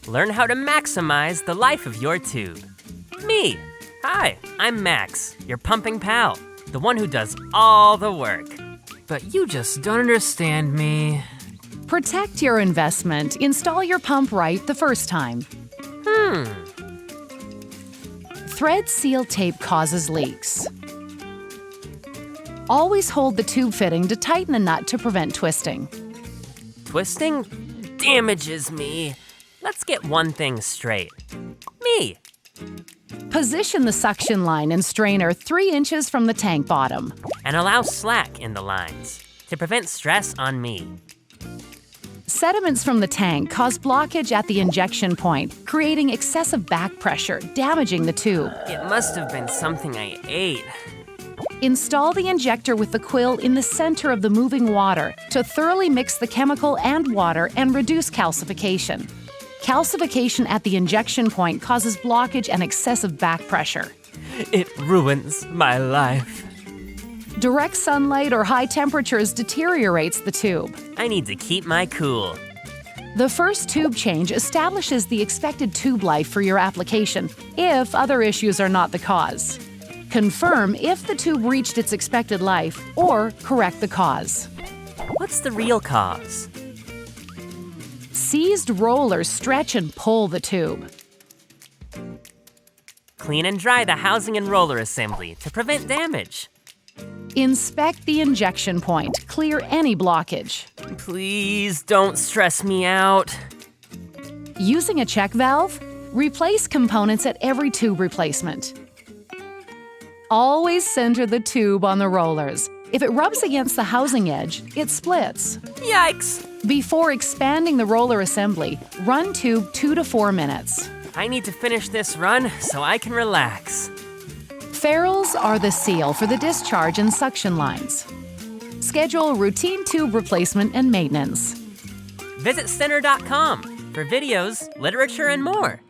Learn how to maximize the life of your tube. Me! Hi, I'm Max, your pumping pal, the one who does all the work. But you just don't understand me. Protect your investment. Install your pump right the first time. Thread seal tape causes leaks. Always hold the tube fitting to tighten the nut to prevent twisting. Twisting damages me. Let's get one thing straight. Me! Position the suction line and strainer 3 inches from the tank bottom. And allow slack in the lines to prevent stress on me. Sediments from the tank cause blockage at the injection point, creating excessive back pressure, damaging the tube. It must have been something I ate. Install the injector with the quill in the center of the moving water to thoroughly mix the chemical and water and reduce calcification. Calcification at the injection point causes blockage and excessive back pressure. It ruins my life. Direct sunlight or high temperatures deteriorates the tube. I need to keep my cool. The first tube change establishes the expected tube life for your application, if other issues are not the cause. Confirm if the tube reached its expected life, or correct the cause. What's the real cause? Seized rollers stretch and pull the tube. Clean and dry the housing and roller assembly to prevent damage. Inspect the injection point. Clear any blockage. Please don't stress me out. Using a check valve, replace components at every tube replacement. Always center the tube on the rollers. If it rubs against the housing edge, it splits. Yikes! Before expanding the roller assembly, run tube 2 to 4 minutes. I need to finish this run so I can relax. Ferrules are the seal for the discharge and suction lines. Schedule routine tube replacement and maintenance. Visit Stenner.com for videos, literature, and more.